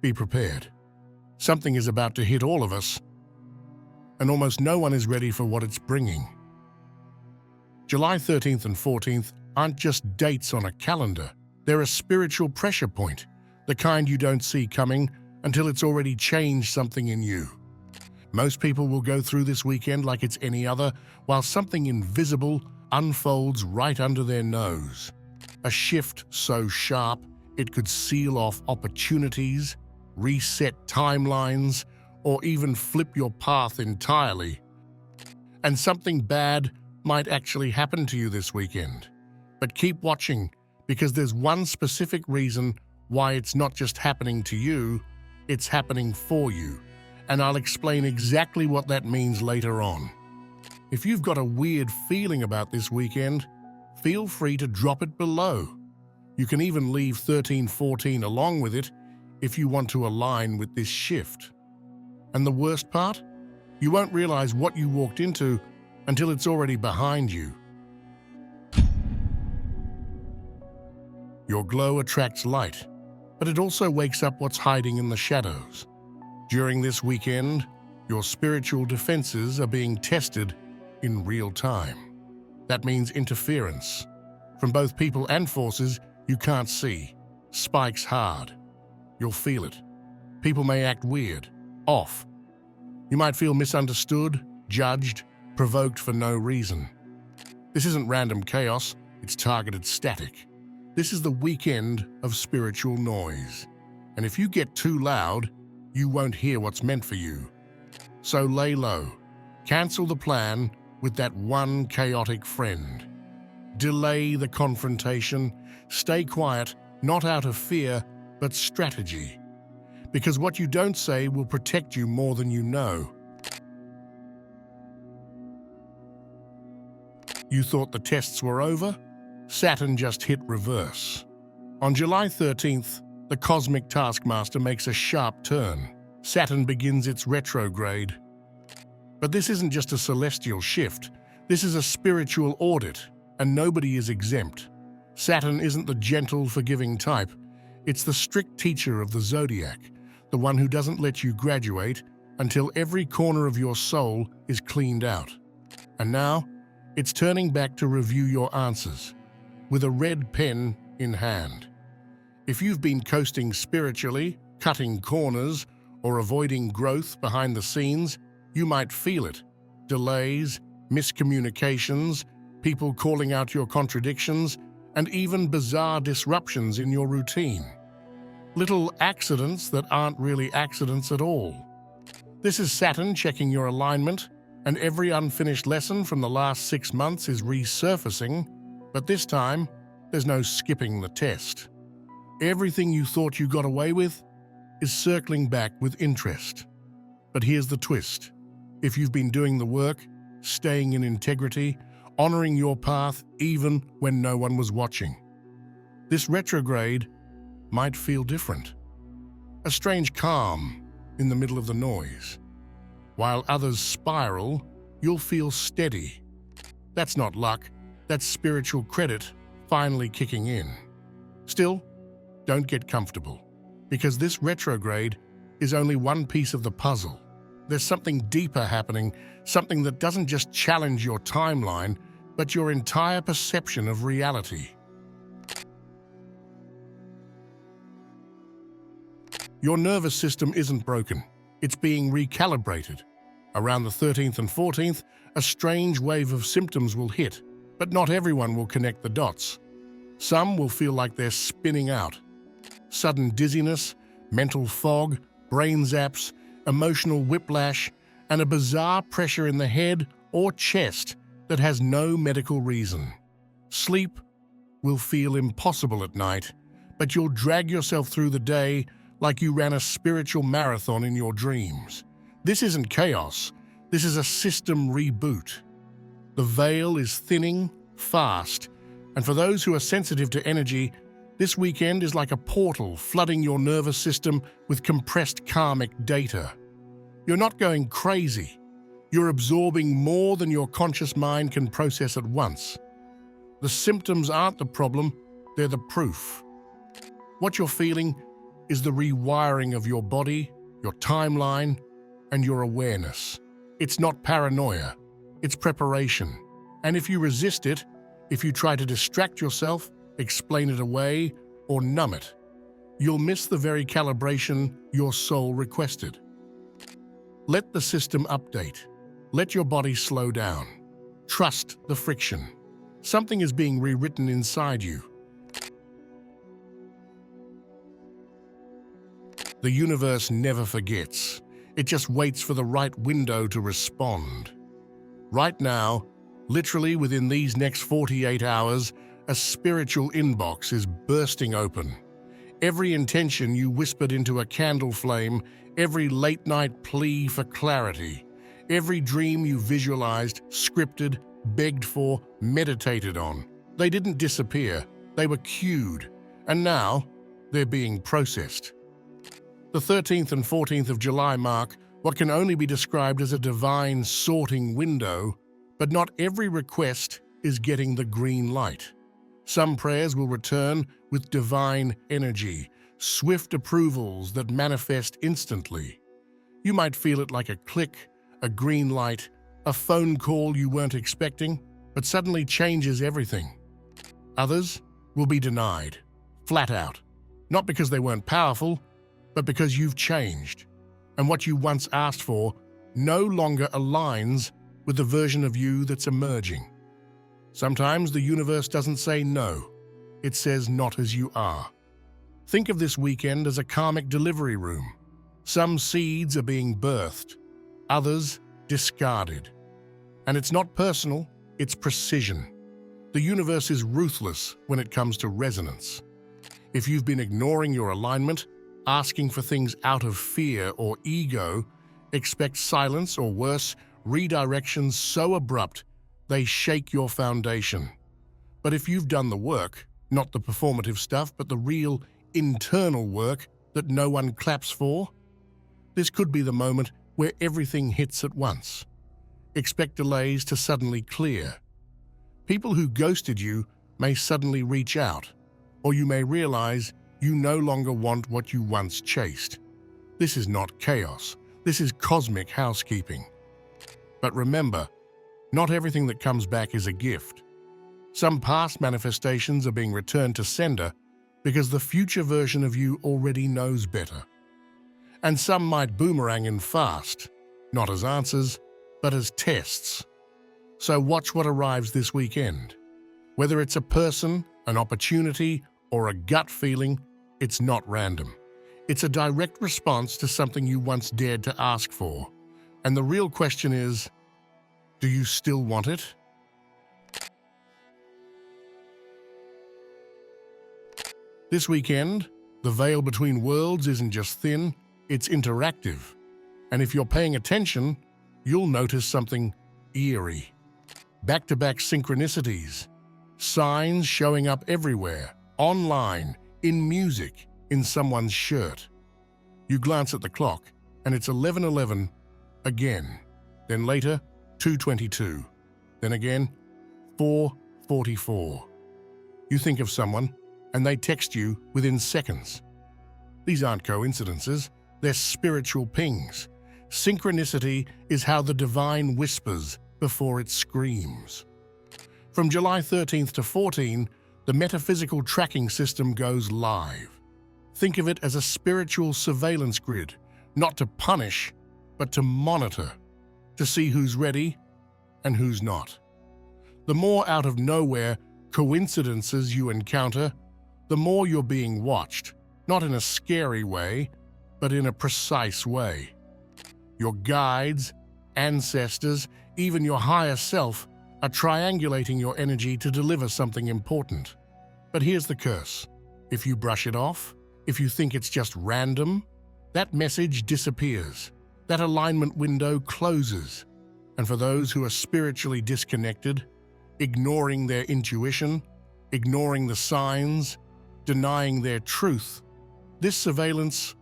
Be prepared. Something is about to hit all of us, and almost no one is ready for what it's bringing. July 13th and 14th aren't just dates on a calendar. They're a spiritual pressure point, the kind you don't see coming until it's already changed something in you. Most people will go through this weekend like it's any other, while something invisible unfolds right under their nose. A shift so sharp it could seal off opportunities, reset timelines, or even flip your path entirely. And something bad might actually happen to you this weekend. But keep watching, because there's one specific reason why it's not just happening to you, it's happening for you. And I'll explain exactly what that means later on. If you've got a weird feeling about this weekend, feel free to drop it below. You can even leave 1314 along with it if you want to align with this shift. And the worst part? You won't realize what you walked into until it's already behind you. Your glow attracts light, but it also wakes up what's hiding in the shadows. During this weekend, your spiritual defenses are being tested in real time. That means interference from both people and forces you can't see. Spikes hard. You'll feel it. People may act weird, off. You might feel misunderstood, judged, provoked for no reason. This isn't random chaos, it's targeted static. This is the weekend of spiritual noise. And if you get too loud, you won't hear what's meant for you. So lay low. Cancel the plan with that one chaotic friend. Delay the confrontation. Stay quiet, not out of fear, but strategy. Because what you don't say will protect you more than you know. You thought the tests were over? Saturn just hit reverse. On July 13th, the cosmic taskmaster makes a sharp turn. Saturn begins its retrograde. But this isn't just a celestial shift. This is a spiritual audit, and nobody is exempt. Saturn isn't the gentle, forgiving type. It's the strict teacher of the zodiac, the one who doesn't let you graduate until every corner of your soul is cleaned out. And now, it's turning back to review your answers, with a red pen in hand. If you've been coasting spiritually, cutting corners, or avoiding growth behind the scenes, you might feel it. Delays, miscommunications, people calling out your contradictions, and even bizarre disruptions in your routine. Little accidents that aren't really accidents at all. This is Saturn checking your alignment, and every unfinished lesson from the last 6 months is resurfacing, but this time, there's no skipping the test. Everything you thought you got away with is circling back with interest. But here's the twist. If you've been doing the work, staying in integrity, honoring your path even when no one was watching, this retrograde might feel different. A strange calm in the middle of the noise. While others spiral, you'll feel steady. That's not luck, that's spiritual credit finally kicking in. Still, don't get comfortable, because this retrograde is only one piece of the puzzle. There's something deeper happening, something that doesn't just challenge your timeline, but your entire perception of reality. Your nervous system isn't broken. It's being recalibrated. Around the 13th and 14th, a strange wave of symptoms will hit, but not everyone will connect the dots. Some will feel like they're spinning out. Sudden dizziness, mental fog, brain zaps, emotional whiplash, and a bizarre pressure in the head or chest that has no medical reason. Sleep will feel impossible at night, but you'll drag yourself through the day like you ran a spiritual marathon in your dreams. This isn't chaos, this is a system reboot. The veil is thinning fast, and for those who are sensitive to energy, this weekend is like a portal flooding your nervous system with compressed karmic data. You're not going crazy. You're absorbing more than your conscious mind can process at once. The symptoms aren't the problem, they're the proof. What you're feeling is the rewiring of your body, your timeline, and your awareness. It's not paranoia, it's preparation. And if you resist it, if you try to distract yourself, explain it away, or numb it, you'll miss the very calibration your soul requested. Let the system update. Let your body slow down. Trust the friction. Something is being rewritten inside you. The universe never forgets. It just waits for the right window to respond. Right now, literally within these next 48 hours, a spiritual inbox is bursting open. Every intention you whispered into a candle flame, every late-night plea for clarity, every dream you visualized, scripted, begged for, meditated on. They didn't disappear, they were queued, and now they're being processed. The 13th and 14th of July mark what can only be described as a divine sorting window, but not every request is getting the green light. Some prayers will return with divine energy, swift approvals that manifest instantly. You might feel it like a click, a green light, a phone call you weren't expecting, but suddenly changes everything. Others will be denied, flat out, not because they weren't powerful, but because you've changed, and what you once asked for no longer aligns with the version of you that's emerging. Sometimes the universe doesn't say no, it says not as you are. Think of this weekend as a karmic delivery room. Some seeds are being birthed, others discarded. And it's not personal, it's precision. The universe is ruthless when it comes to resonance. If you've been ignoring your alignment, asking for things out of fear or ego, expect silence or worse, redirections so abrupt they shake your foundation. But if you've done the work, not the performative stuff, but the real internal work that no one claps for, this could be the moment where everything hits at once. Expect delays to suddenly clear. People who ghosted you may suddenly reach out, or you may realize you no longer want what you once chased. This is not chaos. This is cosmic housekeeping. But remember, not everything that comes back is a gift. Some past manifestations are being returned to sender because the future version of you already knows better. And some might boomerang in fast, not as answers, but as tests. So watch what arrives this weekend. Whether it's a person, an opportunity, or a gut feeling, it's not random. It's a direct response to something you once dared to ask for. And the real question is, do you still want it? This weekend, the veil between worlds isn't just thin, it's interactive. And if you're paying attention, you'll notice something eerie. Back-to-back synchronicities, signs showing up everywhere, online, in music, in someone's shirt. You glance at the clock, and it's 11:11 again. Then later, 2:22. Then again, 4:44. You think of someone, and they text you within seconds. These aren't coincidences, they're spiritual pings. Synchronicity is how the divine whispers before it screams. From July 13th to 14, the metaphysical tracking system goes live. Think of it as a spiritual surveillance grid, not to punish, but to monitor, to see who's ready and who's not. The more out of nowhere coincidences you encounter, the more you're being watched, not in a scary way, but in a precise way. Your guides, ancestors, even your higher self are triangulating your energy to deliver something important. But here's the curse. If you brush it off, if you think it's just random, that message disappears. That alignment window closes. And for those who are spiritually disconnected, ignoring their intuition, ignoring the signs, denying their truth, this surveillance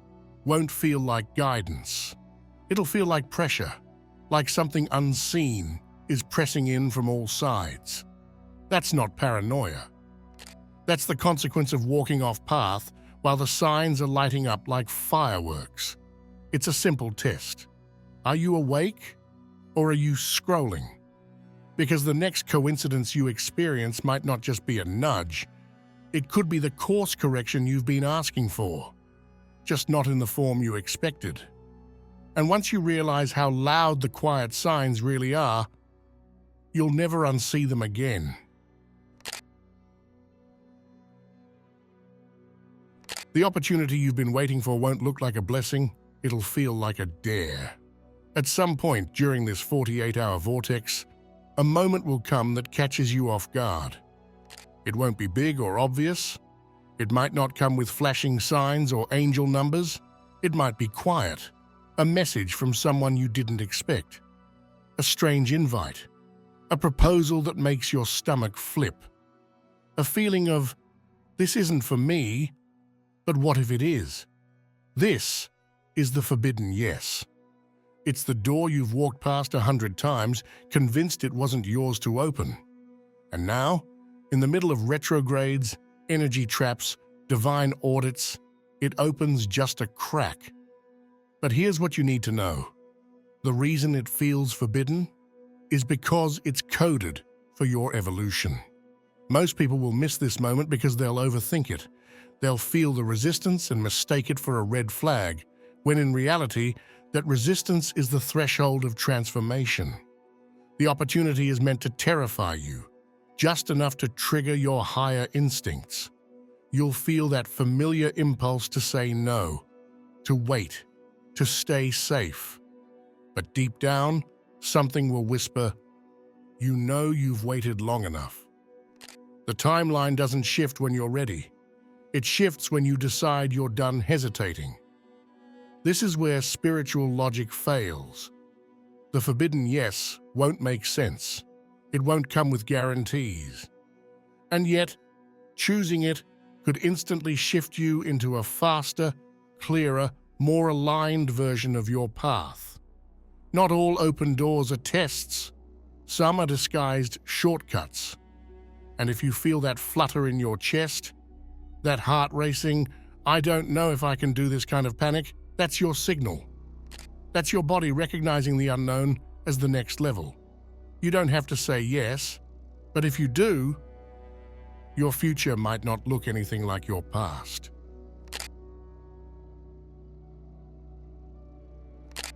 won't feel like guidance. It'll feel like pressure, like something unseen is pressing in from all sides. That's not paranoia. That's the consequence of walking off path while the signs are lighting up like fireworks. It's a simple test. Are you awake or are you scrolling? Because the next coincidence you experience might not just be a nudge, it could be the course correction you've been asking for, just not in the form you expected. And once you realize how loud the quiet signs really are, you'll never unsee them again. The opportunity you've been waiting for won't look like a blessing, it'll feel like a dare. At some point during this 48-hour vortex, a moment will come that catches you off guard. It won't be big or obvious. It might not come with flashing signs or angel numbers. It might be quiet, a message from someone you didn't expect, a strange invite, a proposal that makes your stomach flip, a feeling of, this isn't for me, but what if it is? This is the forbidden yes. It's the door you've walked past 100 times, convinced it wasn't yours to open. And now, in the middle of retrogrades, energy traps, divine audits, it opens just a crack. But here's what you need to know. The reason it feels forbidden is because it's coded for your evolution. Most people will miss this moment because they'll overthink it. They'll feel the resistance and mistake it for a red flag, when in reality, that resistance is the threshold of transformation. The opportunity is meant to terrify you, just enough to trigger your higher instincts. You'll feel that familiar impulse to say no, to wait, to stay safe. But deep down, something will whisper, you know you've waited long enough. The timeline doesn't shift when you're ready. It shifts when you decide you're done hesitating. This is where spiritual logic fails. The forbidden yes won't make sense. It won't come with guarantees. And yet, choosing it could instantly shift you into a faster, clearer, more aligned version of your path. Not all open doors are tests. Some are disguised shortcuts. And if you feel that flutter in your chest, that heart racing, I don't know if I can do this kind of panic, that's your signal. That's your body recognizing the unknown as the next level. You don't have to say yes, but if you do, your future might not look anything like your past.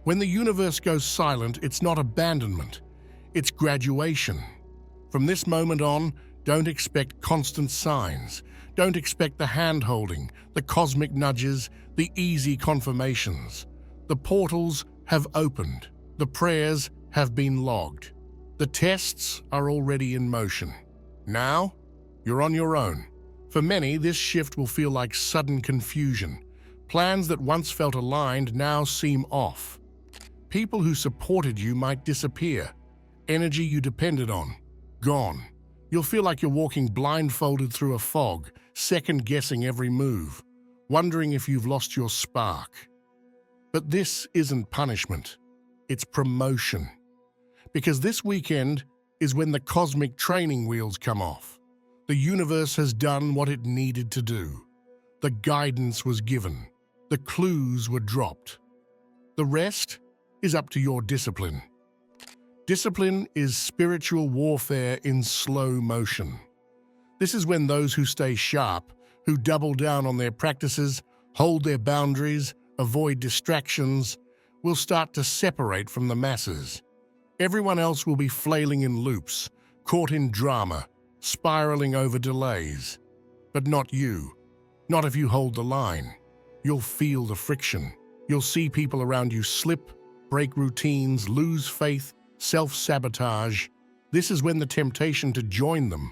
When the universe goes silent, it's not abandonment, it's graduation. From this moment on, don't expect constant signs. Don't expect the hand-holding, the cosmic nudges, the easy confirmations. The portals have opened. The prayers have been logged. The tests are already in motion. Now, you're on your own. For many, this shift will feel like sudden confusion. Plans that once felt aligned now seem off. People who supported you might disappear. Energy you depended on, gone. You'll feel like you're walking blindfolded through a fog, second-guessing every move, wondering if you've lost your spark. But this isn't punishment, it's promotion. Because this weekend is when the cosmic training wheels come off. The universe has done what it needed to do. The guidance was given. The clues were dropped. The rest is up to your discipline. Discipline is spiritual warfare in slow motion. This is when those who stay sharp, who double down on their practices, hold their boundaries, avoid distractions, will start to separate from the masses. Everyone else will be flailing in loops, caught in drama, spiraling over delays. But not you. Not if you hold the line. You'll feel the friction. You'll see people around you slip, break routines, lose faith, self-sabotage. This is when the temptation to join them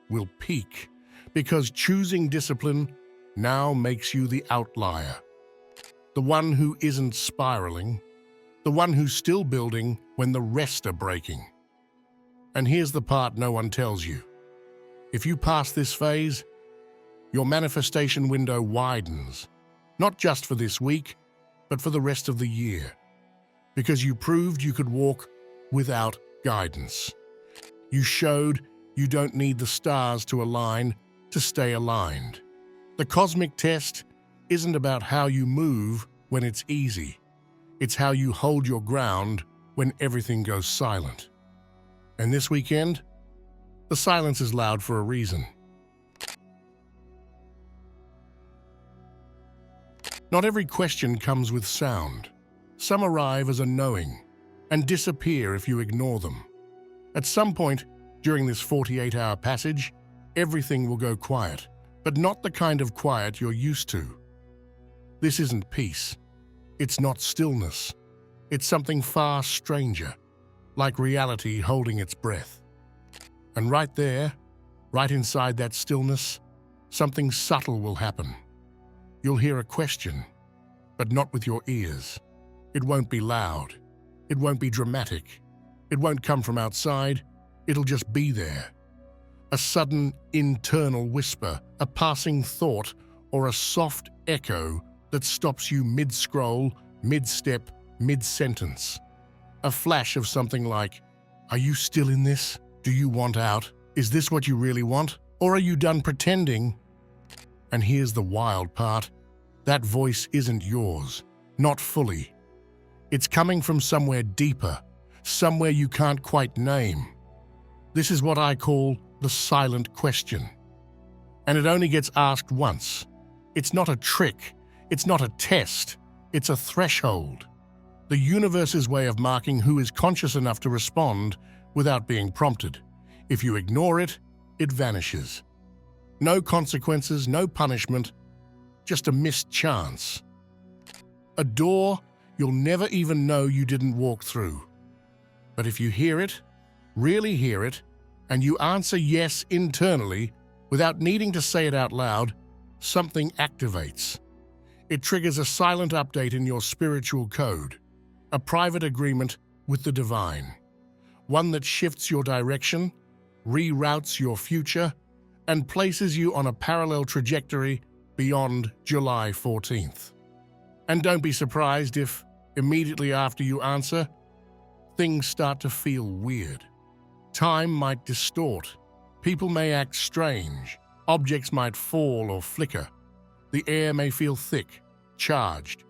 will peak, because choosing discipline now makes you the outlier. The one who isn't spiraling, the one who's still building when the rest are breaking. And here's the part no one tells you. If you pass this phase, your manifestation window widens, not just for this week, but for the rest of the year, because you proved you could walk without guidance. You showed you don't need the stars to align to stay aligned. The cosmic test isn't about how you move when it's easy. It's how you hold your ground when everything goes silent. And this weekend, the silence is loud for a reason. Not every question comes with sound. Some arrive as a knowing and disappear if you ignore them. At some point during this 48-hour passage, everything will go quiet, but not the kind of quiet you're used to. This isn't peace. It's not stillness. It's something far stranger, like reality holding its breath. And right there, right inside that stillness, something subtle will happen. You'll hear a question, but not with your ears. It won't be loud. It won't be dramatic. It won't come from outside. It'll just be there. A sudden internal whisper, a passing thought, or a soft echo that stops you mid-scroll, mid-step, mid-sentence. A flash of something like, "Are you still in this? Do you want out? Is this what you really want? Or are you done pretending?" And here's the wild part. That voice isn't yours, not fully. It's coming from somewhere deeper, somewhere you can't quite name. This is what I call the silent question. And it only gets asked once. It's not a trick. It's not a test. It's a threshold. The universe's way of marking who is conscious enough to respond without being prompted. If you ignore it, it vanishes. No consequences, no punishment, just a missed chance. A door you'll never even know you didn't walk through. But if you hear it, really hear it, and you answer yes internally without needing to say it out loud, something activates. It triggers a silent update in your spiritual code, a private agreement with the divine, one that shifts your direction, reroutes your future, and places you on a parallel trajectory beyond July 14th. And don't be surprised if, immediately after you answer, things start to feel weird. Time might distort. People may act strange. Objects might fall or flicker. The air may feel thick, charged,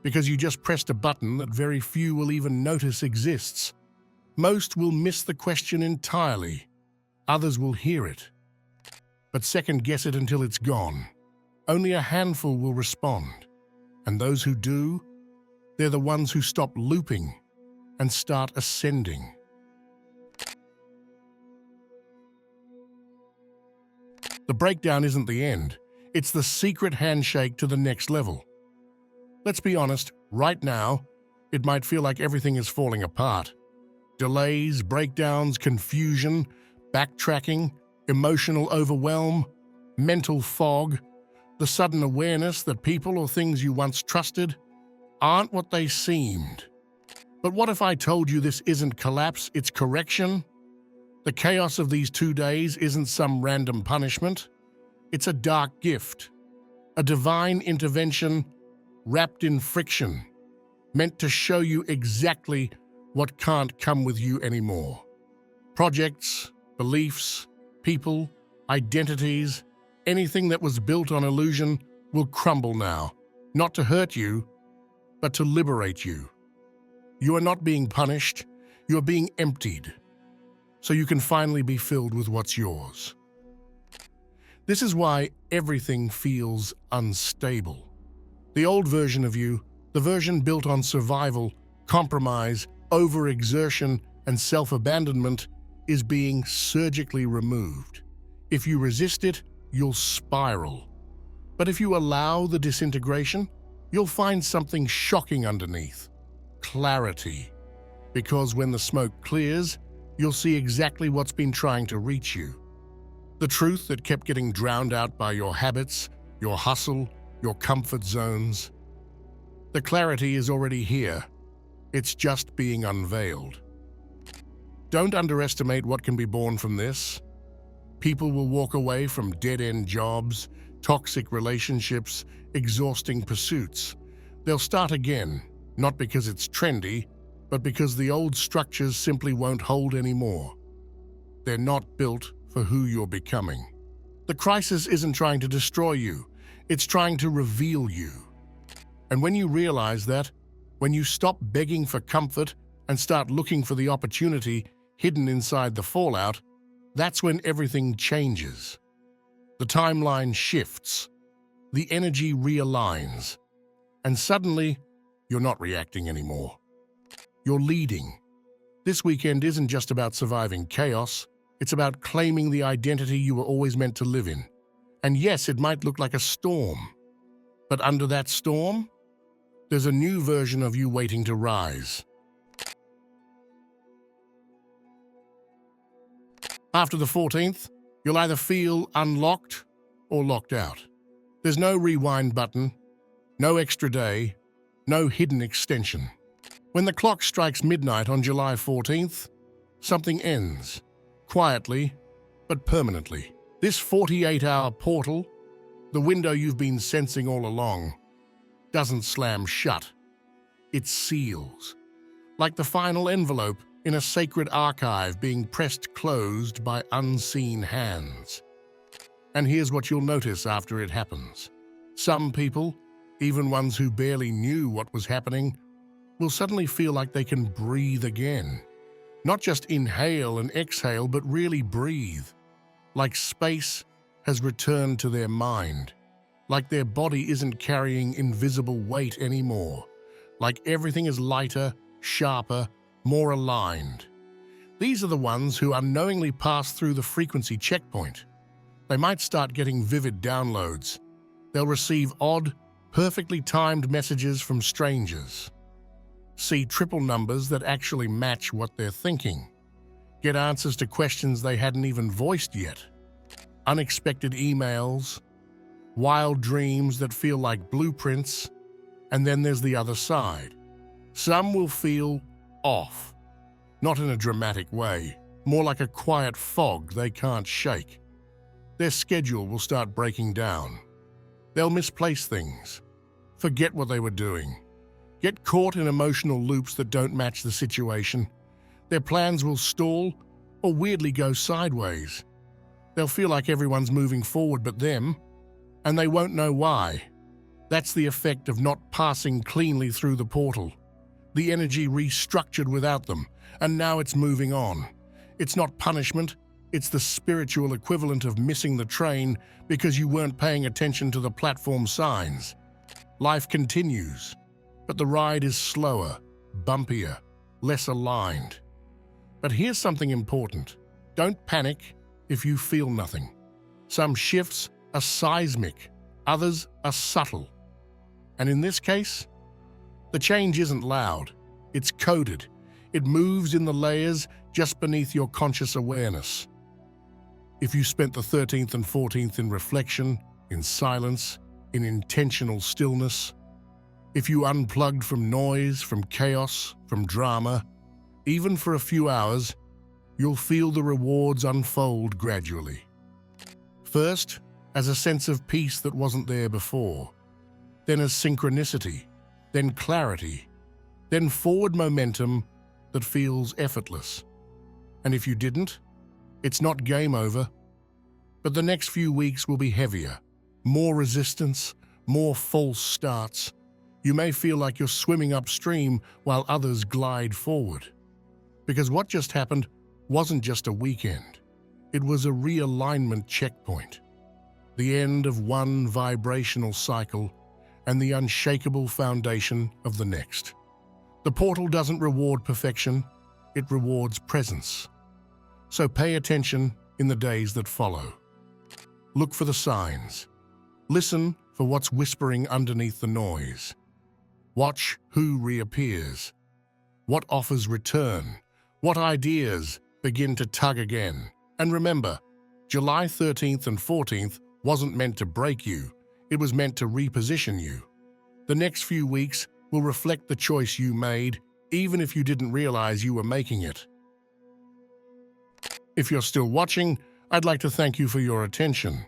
because you just pressed a button that very few will even notice exists. Most will miss the question entirely. Others will hear it, but second-guess it until it's gone. Only a handful will respond. And those who do, they're the ones who stop looping and start ascending. The breakdown isn't the end. It's the secret handshake to the next level. Let's be honest, right now, it might feel like everything is falling apart. Delays, breakdowns, confusion, backtracking, emotional overwhelm, mental fog, the sudden awareness that people or things you once trusted aren't what they seemed. But what if I told you this isn't collapse, it's correction? The chaos of these 2 days isn't some random punishment. It's a dark gift, a divine intervention wrapped in friction, meant to show you exactly what can't come with you anymore. Projects, beliefs, people, identities, anything that was built on illusion will crumble now, not to hurt you, but to liberate you. You are not being punished, you are being emptied, so you can finally be filled with what's yours. This is why everything feels unstable. The old version of you, the version built on survival, compromise, overexertion, and self-abandonment, is being surgically removed. If you resist it, you'll spiral. But if you allow the disintegration, you'll find something shocking underneath. Clarity. Because when the smoke clears, you'll see exactly what's been trying to reach you. The truth that kept getting drowned out by your habits, your hustle, your comfort zones. The clarity is already here. It's just being unveiled. Don't underestimate what can be born from this. People will walk away from dead-end jobs, toxic relationships, exhausting pursuits. They'll start again, not because it's trendy, but because the old structures simply won't hold anymore. They're not built for who you're becoming. The crisis isn't trying to destroy you. It's trying to reveal you. And when you realize that, when you stop begging for comfort and start looking for the opportunity hidden inside the fallout, that's when everything changes. The timeline shifts, the energy realigns, and suddenly, you're not reacting anymore. You're leading. This weekend isn't just about surviving chaos, it's about claiming the identity you were always meant to live in. And yes, it might look like a storm, but under that storm, there's a new version of you waiting to rise. After the 14th, you'll either feel unlocked or locked out. There's no rewind button, no extra day, no hidden extension. When the clock strikes midnight on July 14th, something ends, quietly but permanently. This 48-hour portal, the window you've been sensing all along, doesn't slam shut. It seals, like the final envelope in a sacred archive being pressed closed by unseen hands. And here's what you'll notice after it happens. Some people, even ones who barely knew what was happening, will suddenly feel like they can breathe again. Not just inhale and exhale, but really breathe. Like space has returned to their mind. Like their body isn't carrying invisible weight anymore. Like everything is lighter, sharper, more aligned. These are the ones who unknowingly pass through the frequency checkpoint. They might start getting vivid downloads. They'll receive odd, perfectly timed messages from strangers. See triple numbers that actually match what they're thinking. Get answers to questions they hadn't even voiced yet. Unexpected emails, wild dreams that feel like blueprints, and then there's the other side. Some will feel off, not in a dramatic way, more like a quiet fog they can't shake. Their schedule will start breaking down. They'll misplace things, forget what they were doing, get caught in emotional loops that don't match the situation. Their plans will stall or weirdly go sideways. They'll feel like everyone's moving forward but them, and they won't know why. That's the effect of not passing cleanly through the portal. The energy restructured without them, and now it's moving on. It's not punishment, it's the spiritual equivalent of missing the train because you weren't paying attention to the platform signs. Life continues, but the ride is slower, bumpier, less aligned. But here's something important. Don't panic if you feel nothing. Some shifts are seismic, others are subtle. And in this case, the change isn't loud, it's coded. It moves in the layers just beneath your conscious awareness. If you spent the 13th and 14th in reflection, in silence, in intentional stillness, if you unplugged from noise, from chaos, from drama, even for a few hours, you'll feel the rewards unfold gradually. First, as a sense of peace that wasn't there before, then as synchronicity, then clarity, then forward momentum that feels effortless. And if you didn't, it's not game over, but the next few weeks will be heavier, more resistance, more false starts. You may feel like you're swimming upstream while others glide forward. Because what just happened wasn't just a weekend. It was a realignment checkpoint. The end of one vibrational cycle and the unshakable foundation of the next. The portal doesn't reward perfection, it rewards presence. So pay attention in the days that follow. Look for the signs. Listen for what's whispering underneath the noise. Watch who reappears. What offers return? What ideas begin to tug again? And remember, July 13th and 14th wasn't meant to break you, it was meant to reposition you. The next few weeks will reflect the choice you made, even if you didn't realize you were making it. If you're still watching, I'd like to thank you for your attention.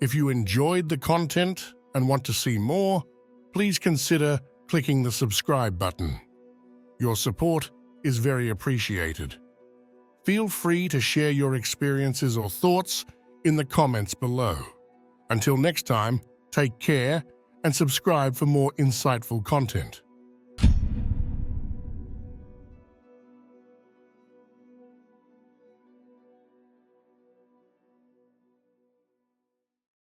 If you enjoyed the content and want to see more, please consider clicking the subscribe button. Your support is very appreciated. Feel free to share your experiences or thoughts in the comments below. Until next time, Take care and subscribe for more insightful content.